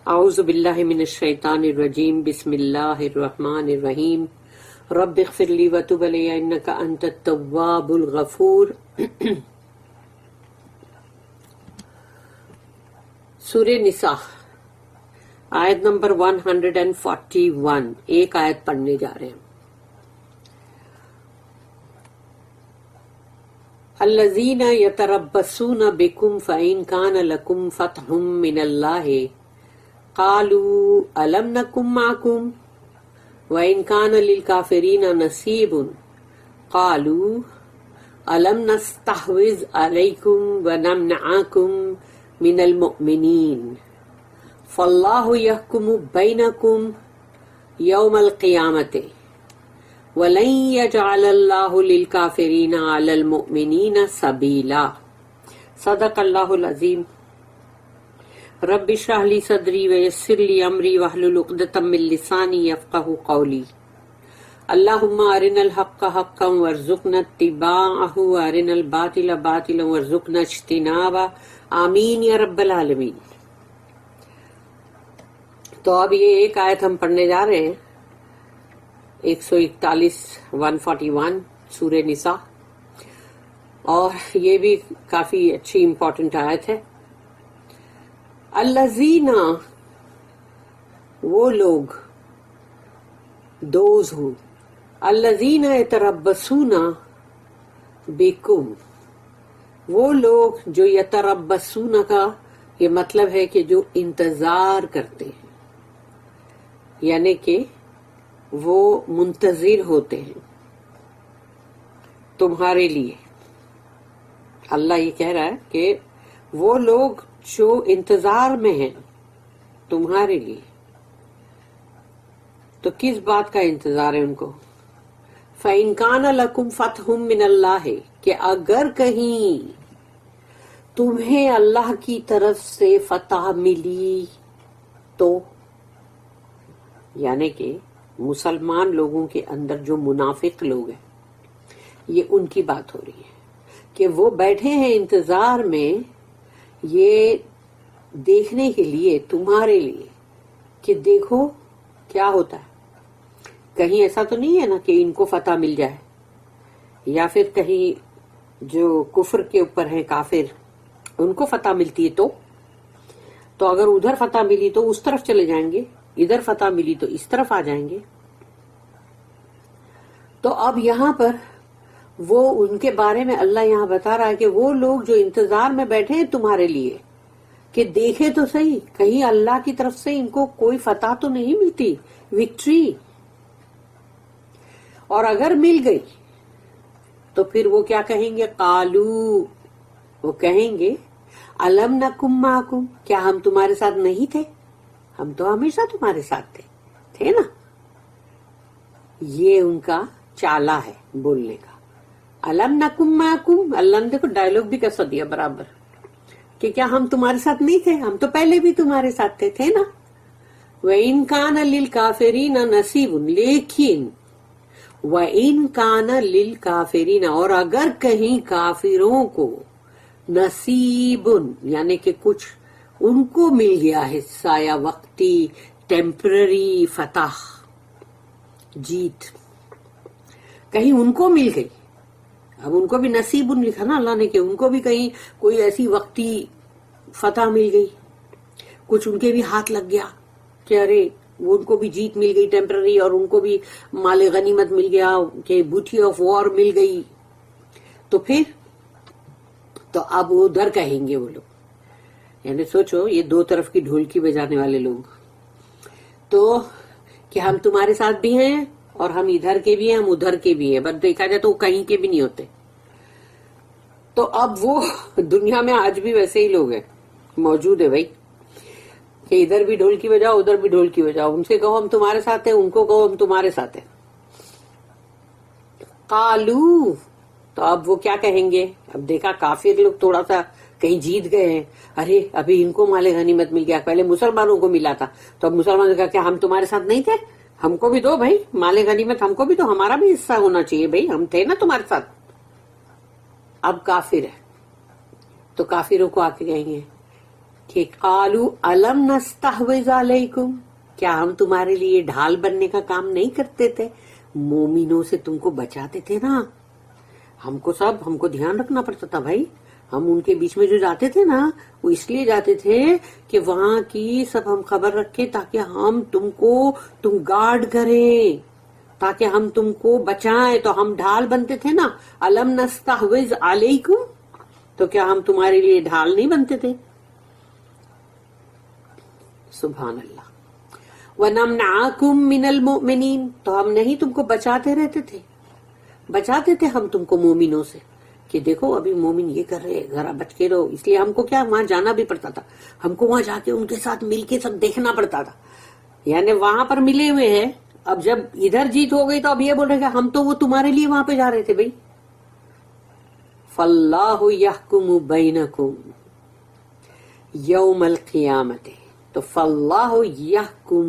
اعوذ باللہ من الشیطان الرجیم بسم اللہ الرحمن الرحیم رب اغفر لی وتب علی انک انت التواب الغفور۔ سورہ نساء آیت نمبر 141، ایک آیت پڑھنے جا رہے ہیں۔ الذین یتربصون بکم فإن کان لکم فتح من اللہ قالوا ألم نكن معكم وإن كان للكافرين نصيب قالوا ألم نستحوذ عليكم ونمنعكم من المؤمنين فالله يحكم بينكم يوم القيامة ولن يجعل الله للكافرين على المؤمنين سبيلا۔ صدق اللہ العظیم۔ رب اشرح لی صدری ویسر لی امری واحلل عقدۃ من لسانی یفقہوا قولی۔ اللہم ارنا الحق حقا وارزقنا اتباعہ وارنا الباطل باطلا وارزقنا اجتنابہ، آمین یا رب العالمین۔ تو اب یہ ایک آیت ہم پڑھنے جا رہے ہیں، 141 سورہ نساء، اور یہ بھی کافی اچھی امپورٹنٹ آیت ہے۔ الذین، وہ لوگ، دوز ہوں، الذین یتربصون بکم، وہ لوگ جو یتربصون کا یہ مطلب ہے کہ جو انتظار کرتے ہیں، یعنی کہ وہ منتظر ہوتے ہیں تمہارے لیے۔ اللہ یہ کہہ رہا ہے کہ وہ لوگ جو انتظار میں ہیں تمہارے لیے، تو کس بات کا انتظار ہے ان کو؟ فَإِن كَانَ لَكُمْ فَتْحٌ مِّنَ اللَّهِ، کہ اگر کہیں تمہیں اللہ کی طرف سے فتح ملی تو، یعنی کہ مسلمان لوگوں کے اندر جو منافق لوگ ہیں، یہ ان کی بات ہو رہی ہے کہ وہ بیٹھے ہیں انتظار میں، یہ دیکھنے کے لیے تمہارے لیے کہ دیکھو کیا ہوتا ہے۔ کہیں ایسا تو نہیں ہے نا کہ ان کو فتح مل جائے، یا پھر کہیں جو کفر کے اوپر ہیں کافر ان کو فتح ملتی ہے تو اگر ادھر فتح ملی تو اس طرف چلے جائیں گے، ادھر فتح ملی تو اس طرف آ جائیں گے۔ تو اب یہاں پر وہ ان کے بارے میں اللہ یہاں بتا رہا ہے کہ وہ لوگ جو انتظار میں بیٹھے ہیں تمہارے لیے کہ دیکھے تو صحیح کہیں اللہ کی طرف سے ان کو کوئی فتح تو نہیں ملتی، وکٹری، اور اگر مل گئی تو پھر وہ کیا کہیں گے؟ قالو، وہ کہیں گے الم نکم معکم، کیا ہم تمہارے ساتھ نہیں تھے؟ ہم تو ہمیشہ تمہارے ساتھ تھے نا۔ یہ ان کا چالا ہے بولنے کا۔ الم نکم معکم، اللہ نے دیکھو ڈائلوگ بھی کیسا دیا برابر، کہ کیا ہم تمہارے ساتھ نہیں تھے؟ ہم تو پہلے بھی تمہارے ساتھ تھے نا۔ وَإِن كَانَ لِلْكَافِرِينَ نَصِيبٌ، لیکن وَإِن كَانَ لِلْكَافِرِينَ، اور اگر کہیں کافروں کو نصیب، یعنی کہ کچھ ان کو مل گیا حصہ یا وقتی ٹیمپرری فتح، جیت کہیں ان کو مل گئی، اب ان کو بھی نصیب لکھا نا اللہ نے کہ ان کو بھی کہیں کوئی ایسی وقتی فتح مل گئی، کچھ ان کے بھی ہاتھ لگ گیا کہ ارے وہ ان کو بھی جیت مل گئی ٹیمپرری، اور ان کو بھی مال غنیمت مل گیا کہ بوٹی آف وار مل گئی، تو پھر تو اب وہ ادھر کہیں گے وہ لوگ، یعنی سوچو یہ دو طرف کی ڈھولکی بجانے والے لوگ، تو کہ ہم تمہارے ساتھ بھی ہیں اور ہم ادھر کے بھی ہیں، ہم ادھر کے بھی ہیں، بس دیکھا جائے تو وہ کہیں کے بھی نہیں ہوتے۔ تو اب وہ دنیا میں آج بھی ویسے ہی لوگ ہیں، موجود ہے بھائی، کہ ادھر بھی ڈھولکی بجاؤ ادھر بھی ڈھولکی بجاؤ، ان سے کہو ہم تمہارے ساتھ ہیں، ان کو کہو ہم تمہارے ساتھ ہیں۔ قالو، تو اب وہ کیا کہیں گے؟ اب دیکھا کافر لوگ تھوڑا سا کہیں جیت گئے ہیں، ارے ابھی ان کو مال غنیمت مل گیا، پہلے مسلمانوں کو ملا تھا، تو اب مسلمانوں نے کہا کہ ہم تمہارے ساتھ نہیں تھے، ہم کو بھی دو بھائی مال غنیمت، ہم کو بھی تو ہمارا بھی حصہ ہونا چاہیے بھائی، ہم تھے نا تمہارے ساتھ۔ اب کافر ہے تو کافروں کو آ کے کہیں گے کہ قالو الم نستحوذ علیکم، کیا ہم تمہارے لیے ڈھال بننے کا کام نہیں کرتے تھے؟ مومنوں سے تم کو بچاتے تھے نا. ہم کو دھیان رکھنا پڑتا تھا بھائی. ہم ان کے بیچ میں جو جاتے تھے نا وہ اس لیے جاتے تھے کہ وہاں کی سب ہم خبر رکھے تاکہ ہم تم گارڈ کریں، تاکہ ہم تم کو بچائیں. تو ہم ڈھال بنتے تھے نا. الم نستحوذ علیکم، تو کیا ہم تمہارے لیے ڈھال نہیں بنتے تھے؟ سبحان اللہ. وَنَمْنَعَكُمْ مِنَ الْمُؤْمِنِينَ، تو ہم نہیں تم کو بچاتے تھے ہم تم کو مومنوں سے، کہ دیکھو ابھی مومن یہ کر رہے، ذرا بچ کے رہو. اس لیے ہم کو کیا وہاں جانا بھی پڑتا تھا. ہم کو وہاں جا کے ان کے ساتھ مل کے سب دیکھنا پڑتا تھا. یعنی وہاں پر ملے ہوئے ہیں، اب جب ادھر جیت ہو گئی تو اب یہ بول رہے کہ ہم تو وہ تمہارے لیے وہاں پہ جا رہے تھے بھائی. فَاللَّهُ يَحْكُمُ بَيْنَكُمْ يَوْمَ الْقِيَامَةِ، تو فَاللَّهُ يَحْكُمُ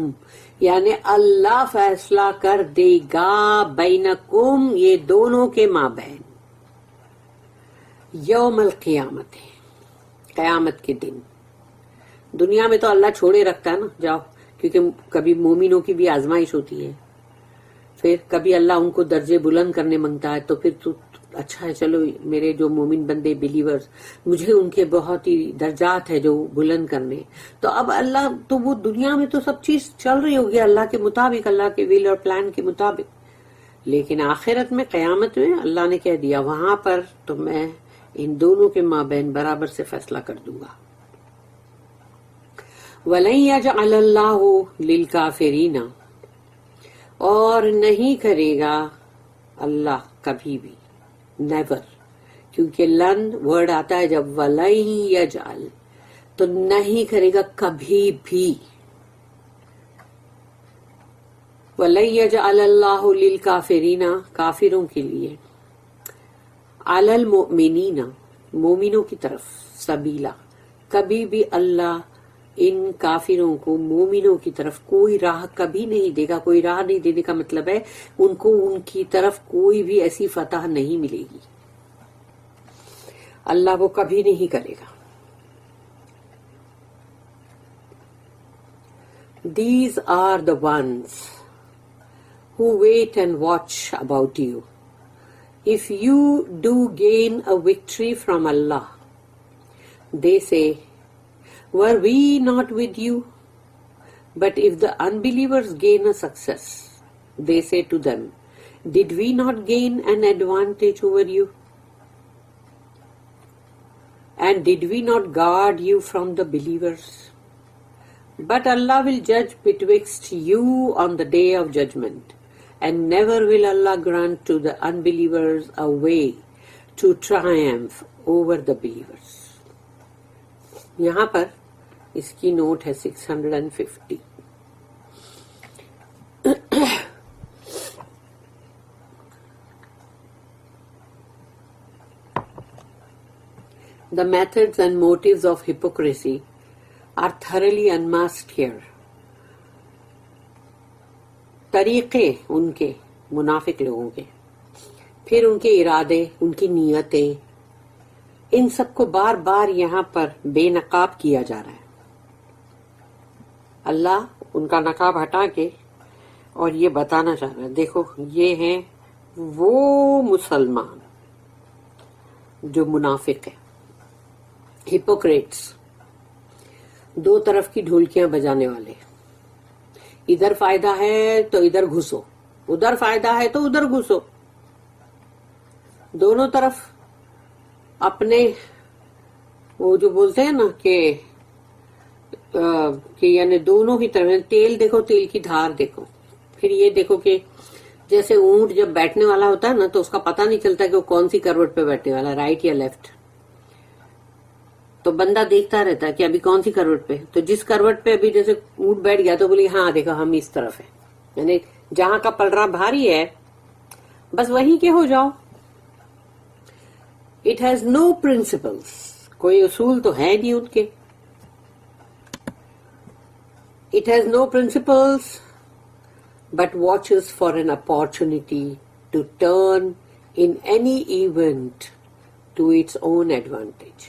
یعنی اللہ فیصلہ کر دے گا، بینکم یہ دونوں کے مابین، یوم القیامت قیامت کے دن. دنیا میں تو اللہ چھوڑے رکھتا ہے نا، جاؤ، کیونکہ کبھی مومنوں کی بھی آزمائش ہوتی ہے. پھر کبھی اللہ ان کو درجے بلند کرنے مانگتا ہے، تو پھر تو اچھا ہے چلو میرے جو مومن بندے بلیورز، مجھے ان کے بہت ہی درجات ہے جو بلند کرنے. تو اب اللہ تو وہ دنیا میں تو سب چیز چل رہی ہوگی اللہ کے مطابق، اللہ کے ول اور پلان کے مطابق. لیکن آخرت میں قیامت میں اللہ نے کہہ دیا وہاں پر تو میں ان دونوں کے مابین برابر سے فیصلہ کر دوں گا. وَلَن يَجْعَلَ اللَّهُ لِلْكَافِرِينَ، اور نہیں کرے گا اللہ کبھی بھی، نیور، کیونکہ لن ورڈ آتا ہے جب وَلَن يَجْعَلْ تو نہیں کرے گا کبھی بھی. وَلَن يَجْعَلَ اللَّهُ لِلْكَافِرِينَ کافروں کے لیے، عَلَى الْمُؤْمِنِينَ مومنوں کی طرف، سبیلا کبھی بھی اللہ ان کافروں کو مومنوں کی طرف کوئی راہ کبھی نہیں دے گا. کوئی راہ نہیں دینے کا مطلب ہے ان کو ان کی طرف کوئی بھی ایسی فتح نہیں ملے گی، اللہ وہ کبھی نہیں کرے گا. These are the ones who wait and watch about you. If you do gain a victory from Allah, they say, were we not with you? But if the unbelievers gain a success, they say to them, did we not gain an advantage over you? And did we not guard you from the believers? But Allah will judge betwixt you on the day of judgment, and never will Allah grant to the unbelievers a way to triumph over the believers. یہاں پر اس کی note ہے 650. The methods and motives of hypocrisy are thoroughly unmasked here. طریقے ان کے منافق لوگوں کے، پھر ان کے ارادے، ان کی نیتیں، ان سب کو بار بار یہاں پر بے نقاب کیا جا رہا ہے. اللہ ان کا نقاب ہٹا کے اور یہ بتانا چاہ رہا ہے دیکھو یہ ہیں وہ مسلمان جو منافق ہیں، ہپوکریٹس، دو طرف کی ڈھولکیاں بجانے والے. ادھر فائدہ ہے تو ادھر گھسو، ادھر فائدہ ہے تو ادھر گھسو، دونوں طرف اپنے وہ جو بولتے ہیں نا کہ یعنی دونوں ہی طرف، تیل دیکھو تیل کی دھار دیکھو. پھر یہ دیکھو کہ جیسے اونٹ جب بیٹھنے والا ہوتا ہے نا تو اس کا پتہ نہیں چلتا کہ وہ کون سی کروٹ پہ بیٹھنے والا، رائٹ یا لیفٹ. تو بندہ دیکھتا رہتا ہے کہ ابھی کون سی کروٹ پہ، تو جس کروٹ پہ ابھی جیسے اونٹ بیٹھ گیا تو بولی ہاں دیکھو ہم اس طرف ہیں، یعنی جہاں کا پلڑا بھاری ہے بس وہیں کے ہو جاؤ. اٹ ہیز نو پرنسپلس، کوئی اصول تو ہے نہیں ان کے. It has no principles but watches for an opportunity to turn in any event to its own advantage.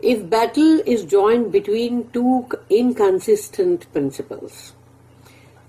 If battle is joined between two inconsistent principles,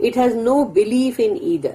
it has no belief in either,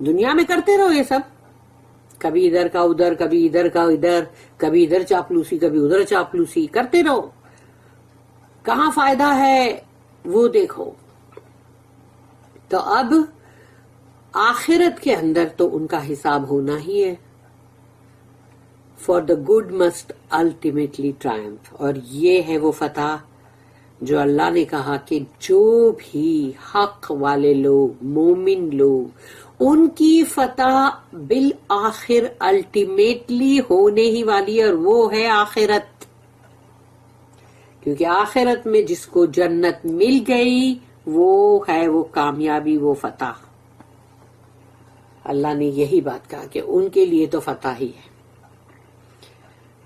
دنیا میں کرتے رہو یہ سب، کبھی ادھر کا ادھر، کبھی ادھر کا ادھر، کبھی ادھر چاپلوسی، کبھی ادھر چاپلوسی کرتے رہو، کہاں فائدہ ہے وہ دیکھو۔ تو اب آخرت کے اندر تو ان کا حساب ہونا ہی ہے۔ For the good must ultimately ٹرائمف، اور یہ ہے وہ فتح جو اللہ نے کہا کہ جو بھی حق والے لوگ، مومن لوگ، ان کی فتح بالآخر الٹیمیٹلی ہونے ہی والی ہے، اور وہ ہے آخرت، کیونکہ آخرت میں جس کو جنت مل گئی وہ ہے وہ کامیابی، وہ فتح۔ اللہ نے یہی بات کہا کہ ان کے لیے تو فتح ہی ہے۔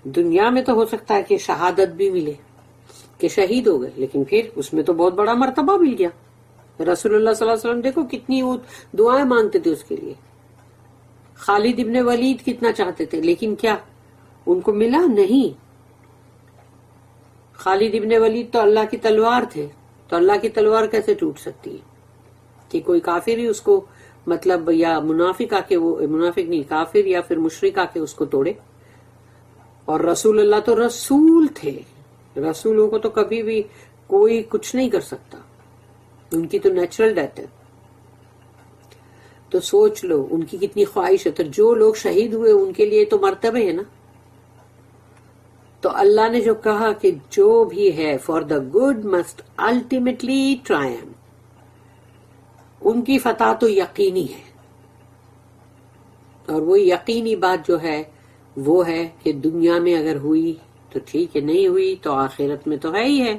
دنیا میں تو ہو سکتا ہے کہ شہادت بھی ملے، کہ شہید ہو گئے، لیکن پھر اس میں تو بہت بڑا مرتبہ مل گیا۔ رسول اللہ صلی اللہ علیہ وسلم دیکھو کتنی وہ دعائیں مانگتے تھے اس کے لیے، خالد ابن ولید کتنا چاہتے تھے، لیکن کیا ان کو ملا؟ نہیں۔ خالد ابن ولید تو اللہ کی تلوار تھے، تو اللہ کی تلوار کیسے ٹوٹ سکتی ہے کہ کوئی کافر ہی اس کو، مطلب یا منافق آ کے، وہ منافق نہیں، کافر یا پھر مشرک آ کے اس کو توڑے۔ اور رسول اللہ تو رسول تھے، رسولوں کو تو کبھی بھی کوئی کچھ نہیں کر سکتا، ان کی تو نیچرل ڈیتھ ہے۔ تو سوچ لو ان کی کتنی خواہش ہے، تو جو لوگ شہید ہوئے ان کے لیے تو مرتبے ہے نا۔ تو اللہ نے جو کہا کہ جو بھی ہے for the good must ultimately triumph, ان کی فتح تو یقینی ہے، اور وہ یقینی بات جو ہے وہ ہے کہ دنیا میں اگر ہوئی تو ٹھیک ہے، نہیں ہوئی تو آخرت میں تو ہے ہی ہے۔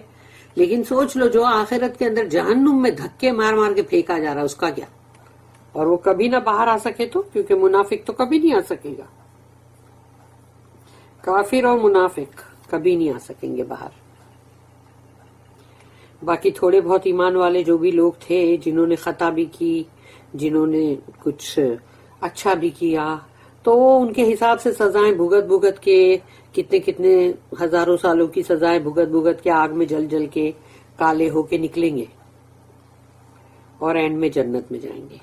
لیکن سوچ لو جو آخرت کے اندر جہنم میں دھکے مار مار کے پھینکا جا رہا ہے، اس کا کیا؟ اور وہ کبھی نہ باہر آ سکے تو، کیونکہ منافق تو کبھی نہیں آ سکے گا، کافر اور منافق کبھی نہیں آ سکیں گے باہر۔ باقی تھوڑے بہت ایمان والے جو بھی لوگ تھے، جنہوں نے خطا بھی کی، جنہوں نے کچھ اچھا بھی کیا، تو ان کے حساب سے سزائیں بھگت کے، کتنے کتنے ہزاروں سالوں کی سزائیں بھگت کے آگ میں جل جل کے کالے ہو کے نکلیں گے، اور اینڈ میں جنت میں جائیں گے۔